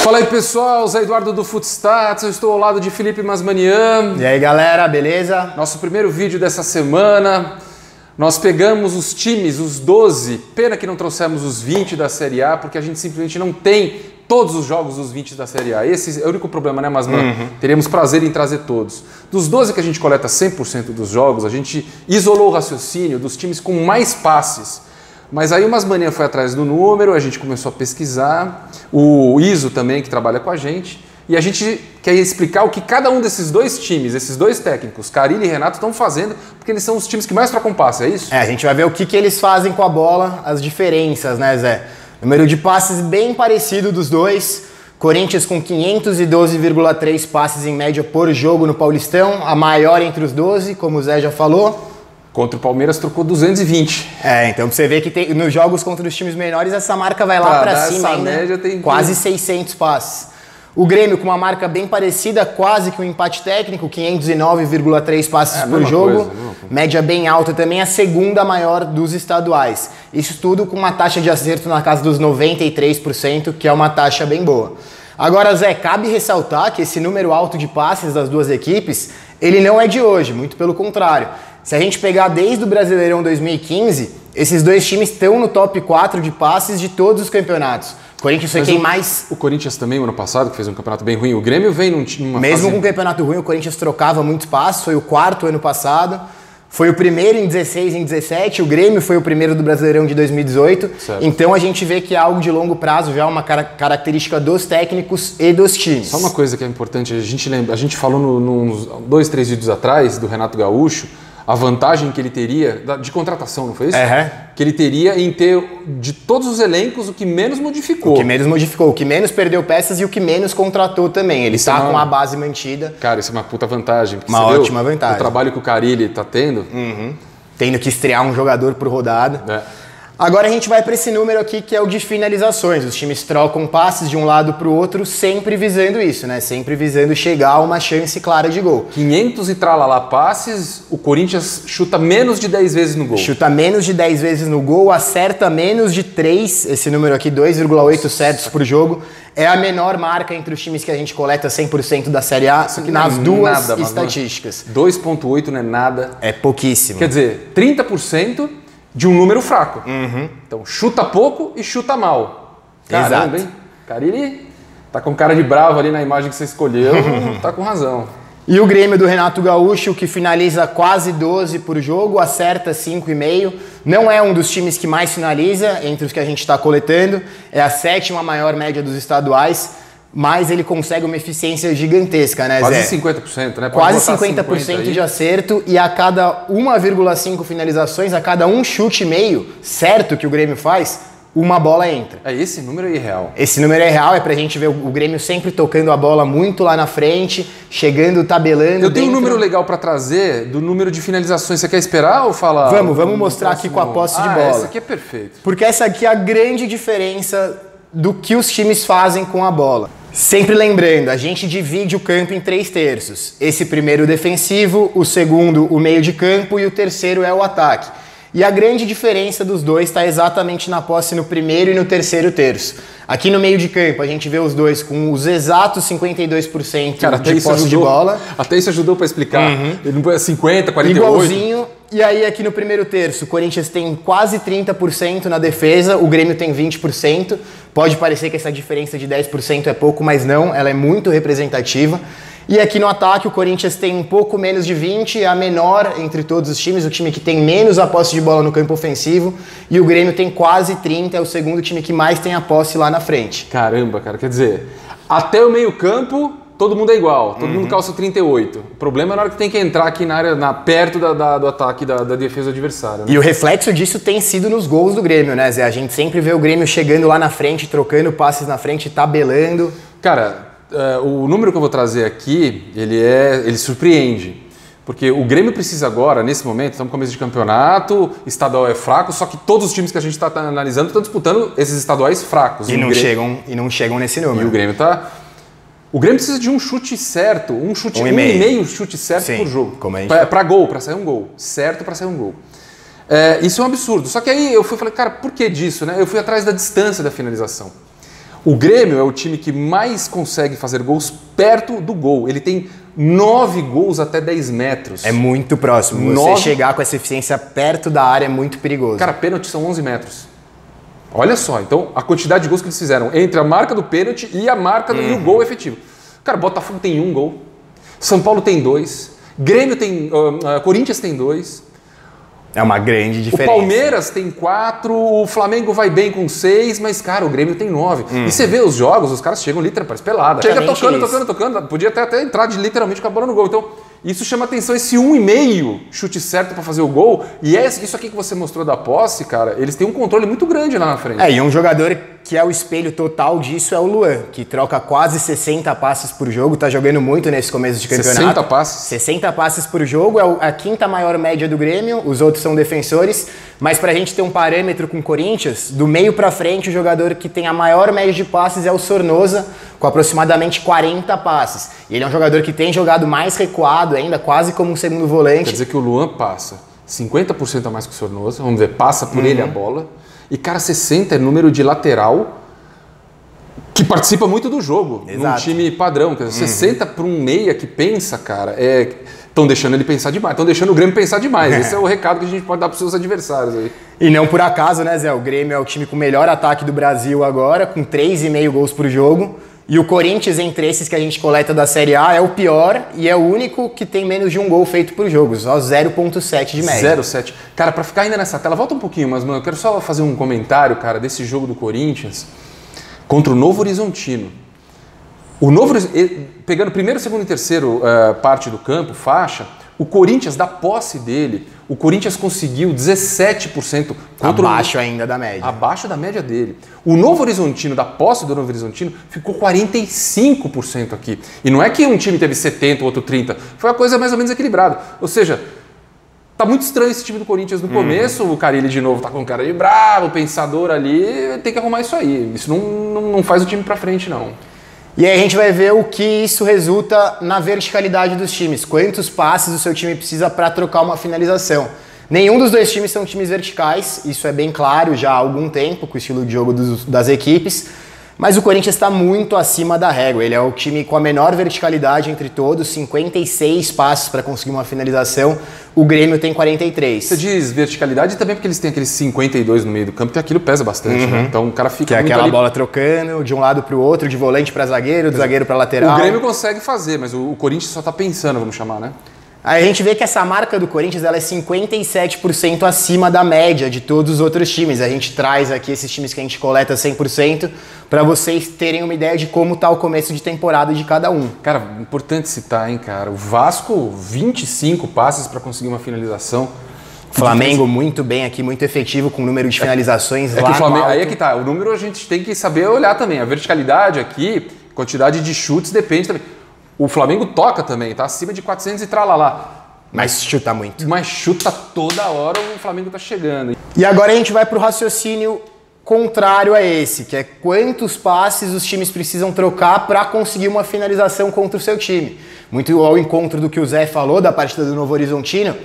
Fala aí pessoal, Zé Eduardo do Footstats, eu estou ao lado de Felipe Masmanian. E aí galera, beleza? Nosso primeiro vídeo dessa semana, nós pegamos os times, os 12, pena que não trouxemos os 20 da Série A, porque a gente simplesmente não tem todos os jogos dos 20 da Série A. Esse é o único problema, né, Masman? Teríamos prazer em trazer todos. Dos 12 que a gente coleta 100% dos jogos, a gente isolou o raciocínio dos times com mais passes. Mas aí o Masmanian foi atrás do número, a gente começou a pesquisar, o Iso também, que trabalha com a gente, e a gente quer explicar o que cada um desses dois times, esses dois técnicos, Carille e Renato, estão fazendo, porque eles são os times que mais trocam passe, é isso? É, a gente vai ver o que eles fazem com a bola, as diferenças, né, Zé? Número de passes bem parecido dos dois. Corinthians com 512,3 passes em média por jogo no Paulistão, a maior entre os 12, como o Zé já falou. Contra o Palmeiras trocou 220. É, então você vê que nos jogos contra os times menores essa marca vai lá pra cima ainda, média tem quase 600 passes. O Grêmio com uma marca bem parecida, quase que um empate técnico, 509,3 passes por jogo, média bem alta também, a segunda maior dos estaduais. Isso tudo com uma taxa de acerto na casa dos 93%, que é uma taxa bem boa. Agora, Zé, cabe ressaltar que esse número alto de passes das duas equipes, ele não é de hoje, muito pelo contrário. Se a gente pegar desde o Brasileirão 2015, esses dois times estão no top 4 de passes de todos os campeonatos. O Corinthians foi quem mais... O Corinthians também, ano passado, que fez um campeonato bem ruim. O Grêmio vem numa Mesmo com um campeonato ruim, o Corinthians trocava muitos passes. Foi o quarto ano passado. Foi o primeiro em 16 e em 17. O Grêmio foi o primeiro do Brasileirão de 2018. Certo. Então a gente vê que é algo de longo prazo, já é uma característica dos técnicos e dos times. Só uma coisa que é importante, a gente falou nos 2, 3 vídeos atrás do Renato Gaúcho, a vantagem que ele teria, de contratação, não foi isso? Que ele teria em ter, de todos os elencos, o que menos modificou. O que menos modificou, o que menos perdeu peças e o que menos contratou também. Ele está com a base mantida. Cara, isso é uma puta vantagem. Uma ótima vantagem. O trabalho que o Carille está tendo. Tendo que estrear um jogador por rodada. Agora a gente vai para esse número aqui que é o de finalizações. Os times trocam passes de um lado para o outro, sempre visando isso, né? Sempre visando chegar a uma chance clara de gol. 500 e tralala passes, o Corinthians chuta menos de 10 vezes no gol. Chuta menos de 10 vezes no gol, acerta menos de 3, esse número aqui, 2,8 certos por jogo. É a menor marca entre os times que a gente coleta 100% da Série A nas duas estatísticas. 2,8 não é nada. É pouquíssimo. Quer dizer, 30%... de um número fraco. Então, chuta pouco e chuta mal. Caramba, hein? Carille tá com cara de bravo ali na imagem que você escolheu, tá com razão. E o Grêmio do Renato Gaúcho, que finaliza quase 12 por jogo, acerta 5,5. Não é um dos times que mais finaliza entre os que a gente está coletando. É a 7ª maior média dos estaduais. Mas ele consegue uma eficiência gigantesca, né, Quase Zé? 50%, né? Quase 50% de acerto, e a cada 1,5 finalizações, a cada um chute e meio certo que o Grêmio faz, uma bola entra. Esse número é irreal. Esse número é real, é pra gente ver o Grêmio sempre tocando a bola muito lá na frente, chegando, tabelando. Eu tenho um número legal pra trazer do número de finalizações. Você quer esperar ou falar? Vamos mostrar aqui com a posse de bola. Essa aqui é perfeito. Porque essa aqui é a grande diferença do que os times fazem com a bola. Sempre lembrando, a gente divide o campo em 3 terços. Esse primeiro o defensivo, o segundo o meio de campo e o terceiro é o ataque. E a grande diferença dos dois está exatamente na posse no primeiro e no terceiro terço. Aqui no meio de campo a gente vê os dois com os exatos 52% de posse de bola. Até isso ajudou para explicar. Ele não põe 50, 48. Igualzinho. E aí aqui no primeiro terço, o Corinthians tem quase 30% na defesa, o Grêmio tem 20%. Pode parecer que essa diferença de 10% é pouco, mas não, ela é muito representativa. E aqui no ataque o Corinthians tem um pouco menos de 20%, é a menor entre todos os times, o time que tem menos a posse de bola no campo ofensivo. E o Grêmio tem quase 30%, é o segundo time que mais tem a posse lá na frente. Caramba, cara, quer dizer, até o meio campo... todo mundo é igual, todo mundo calça 38. O problema é na hora que tem que entrar aqui na área, perto do ataque da defesa do adversário. Né? E o reflexo disso tem sido nos gols do Grêmio, né, Zé? A gente sempre vê o Grêmio chegando lá na frente, trocando passes na frente, tabelando. Cara, o número que eu vou trazer aqui, ele surpreende. Porque o Grêmio precisa agora, nesse momento, estamos no começo de campeonato, estadual é fraco, só que todos os times que a gente está analisando estão disputando esses estaduais fracos. E não chegam nesse número. E o Grêmio está... O Grêmio precisa de um chute certo, um e meio chute certo por jogo. Para gol, para sair um gol. Certo para sair um gol. Isso é um absurdo. Só que aí eu falei, cara, por que disso? Né? Eu fui atrás da distância da finalização. O Grêmio é o time que mais consegue fazer gols perto do gol. Ele tem 9 gols até 10 metros. É muito próximo. Você chegar com essa eficiência perto da área é muito perigoso. Cara, pênalti são 11 metros. Olha só, então a quantidade de gols que eles fizeram entre a marca do pênalti e a marca e o gol efetivo. Cara, Botafogo tem 1 gol, São Paulo tem 2, Grêmio tem, Corinthians tem 2. É uma grande diferença. O Palmeiras tem 4, o Flamengo vai bem com 6, mas, cara, o Grêmio tem 9. E você vê os jogos, os caras chegam literalmente pelada. Chega tocando. Podia até entrar literalmente com a bola no gol. Então, isso chama atenção, esse 1,5 chute certo para fazer o gol. E isso aqui que você mostrou da posse, cara, eles têm um controle muito grande lá na frente. E um jogador que é o espelho total disso é o Luan, que troca quase 60 passes por jogo, tá jogando muito nesse começo de campeonato. 60 passes? 60 passes por jogo, é a quinta maior média do Grêmio, os outros são defensores, mas pra gente ter um parâmetro com o Corinthians, do meio pra frente, o jogador que tem a maior média de passes é o Sornosa, com aproximadamente 40 passes. E ele é um jogador que tem jogado mais recuado ainda, quase como um segundo volante. Quer dizer que o Luan passa 50% a mais que o Sornosa, vamos ver, passa por ele a bola. E, cara, 60 é número de lateral que participa muito do jogo. Exato. Num time padrão. Quer dizer, 60 para um meia que pensa, cara, estão deixando ele pensar demais. Estão deixando o Grêmio pensar demais. Esse é o recado que a gente pode dar para os seus adversários aí. E não por acaso, né, Zé? O Grêmio é o time com o melhor ataque do Brasil agora, com 3,5 gols por jogo. E o Corinthians, entre esses que a gente coleta da Série A, é o pior e é o único que tem menos de 1 gol feito por jogo, só 0,7 de média. 0,7. Cara, pra ficar ainda nessa tela, volta um pouquinho, mas, mano, eu quero só fazer um comentário, cara, desse jogo do Corinthians contra o Novo Horizontino. O Novo pegando primeiro, segundo e terceiro parte do campo, faixa, o Corinthians, da posse dele, o Corinthians conseguiu 17% abaixo ainda da média. Abaixo da média dele. O Novo Horizontino, da posse do Novo Horizontino, ficou 45% aqui. E não é que um time teve 70%, o outro 30%. Foi uma coisa mais ou menos equilibrada. Ou seja, tá muito estranho esse time do Corinthians no começo. O Carille de novo tá com cara de bravo, pensador ali. Tem que arrumar isso aí. Isso não faz o time pra frente, não. E aí a gente vai ver o que isso resulta na verticalidade dos times. Quantos passes o seu time precisa para trocar uma finalização. Nenhum dos dois times são times verticais, isso é bem claro já há algum tempo com o estilo de jogo das equipes. Mas o Corinthians está muito acima da régua. Ele é o time com a menor verticalidade entre todos, 56 passes para conseguir uma finalização. O Grêmio tem 43. Você diz verticalidade também porque eles têm aqueles 52 no meio do campo, que aquilo pesa bastante, né? Então o cara fica que é muito aquela ali... bola trocando de um lado para o outro, de volante para zagueiro, de zagueiro para lateral. O Grêmio consegue fazer, mas o Corinthians só está pensando, vamos chamar, né? Aí a gente vê que essa marca do Corinthians ela é 57% acima da média de todos os outros times. A gente traz aqui esses times que a gente coleta 100% para vocês terem uma ideia de como está o começo de temporada de cada um. Cara, importante citar, hein, cara. O Vasco, 25 passes para conseguir uma finalização. Flamengo muito bem aqui, muito efetivo com o número de finalizações lá. Que o Flamengo, aí é que tá, o número a gente tem que saber olhar também. A verticalidade aqui, quantidade de chutes depende também. O Flamengo toca também, tá acima de 400 e tralalá. Mas chuta muito. Mas chuta toda hora, o Flamengo tá chegando. E agora a gente vai pro raciocínio contrário a esse, que é quantos passes os times precisam trocar para conseguir uma finalização contra o seu time. Muito ao encontro do que o Zé falou da partida do Novo Horizontino,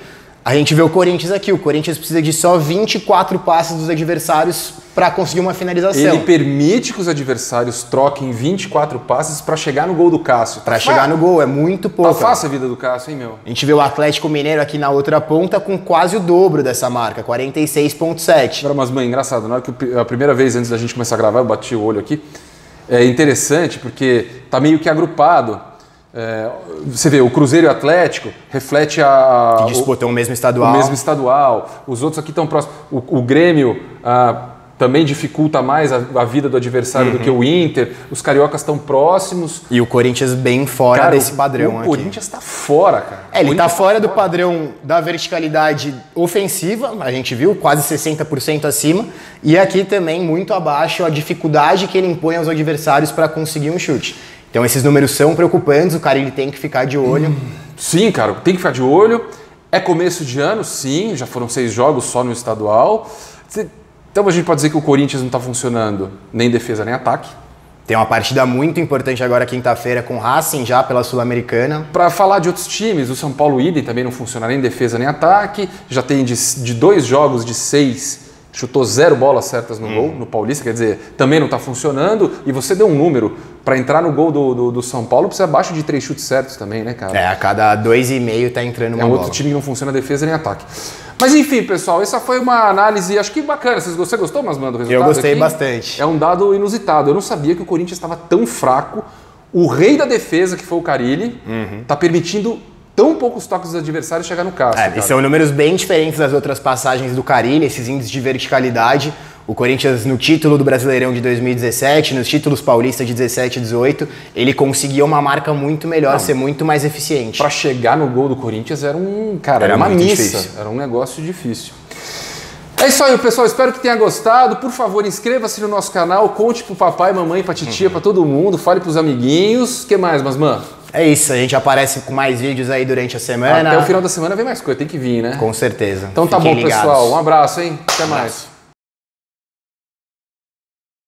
a gente vê o Corinthians aqui. O Corinthians precisa de só 24 passes dos adversários para conseguir uma finalização. Ele permite que os adversários troquem 24 passes para chegar no gol do Cássio. Para chegar no gol, é muito pouco. Tá fácil a vida do Cássio, hein, meu? A gente vê o Atlético Mineiro aqui na outra ponta com quase o dobro dessa marca, 46,7. Agora, mas, mãe, engraçado, na hora que a primeira vez antes da gente começar a gravar, eu bati o olho aqui. É interessante porque tá meio que agrupado. Você vê, o Cruzeiro e o Atlético reflete que disputam o mesmo estadual. O mesmo estadual. Os outros aqui estão próximos. O Grêmio também dificulta mais a vida do adversário do que o Inter. Os cariocas estão próximos. E o Corinthians bem fora desse padrão aqui. O Corinthians está fora, cara. Ele está fora do padrão da verticalidade ofensiva, a gente viu, quase 60% acima. E aqui também muito abaixo a dificuldade que ele impõe aos adversários para conseguir um chute. Então esses números são preocupantes, o cara ele tem que ficar de olho. Sim, cara, tem que ficar de olho. É começo de ano, sim, já foram 6 jogos só no estadual. Então a gente pode dizer que o Corinthians não está funcionando nem defesa nem ataque. Tem uma partida muito importante agora quinta-feira com o Racing já pela Sul-Americana. Para falar de outros times, o São Paulo idem também não funciona nem defesa nem ataque. Já tem de 2 jogos de 6 chutou 0 bolas certas no gol, no Paulista, quer dizer, também não está funcionando, e você deu um número, para entrar no gol do São Paulo precisa abaixo de 3 chutes certos também, né, cara? A cada 2,5 tá entrando uma bola. É outro time que não funciona defesa nem ataque. Mas enfim, pessoal, essa foi uma análise, acho que bacana. Você gostou, Masman, do resultado? Eu gostei aqui? Bastante. É um dado inusitado. Eu não sabia que o Corinthians estava tão fraco. O rei da defesa, que foi o Carille, tá permitindo tão poucos toques dos adversários chegar no casco. E são números bem diferentes das outras passagens do Carille, esses índices de verticalidade. O Corinthians, no título do Brasileirão de 2017, nos títulos paulistas de 17 e 18, ele conseguia uma marca muito melhor, ser muito mais eficiente. Para chegar no gol do Corinthians era uma missa, difícil. Era um negócio difícil. É isso aí, pessoal. Espero que tenha gostado. Por favor, inscreva-se no nosso canal, conte pro papai, mamãe, pra titia, pra todo mundo, fale pros amiguinhos. O que mais, Masman? É isso, a gente aparece com mais vídeos aí durante a semana. Até o final da semana vem mais coisa, tem que vir, né? Com certeza. Então tá bom, pessoal. Um abraço, hein? Até mais.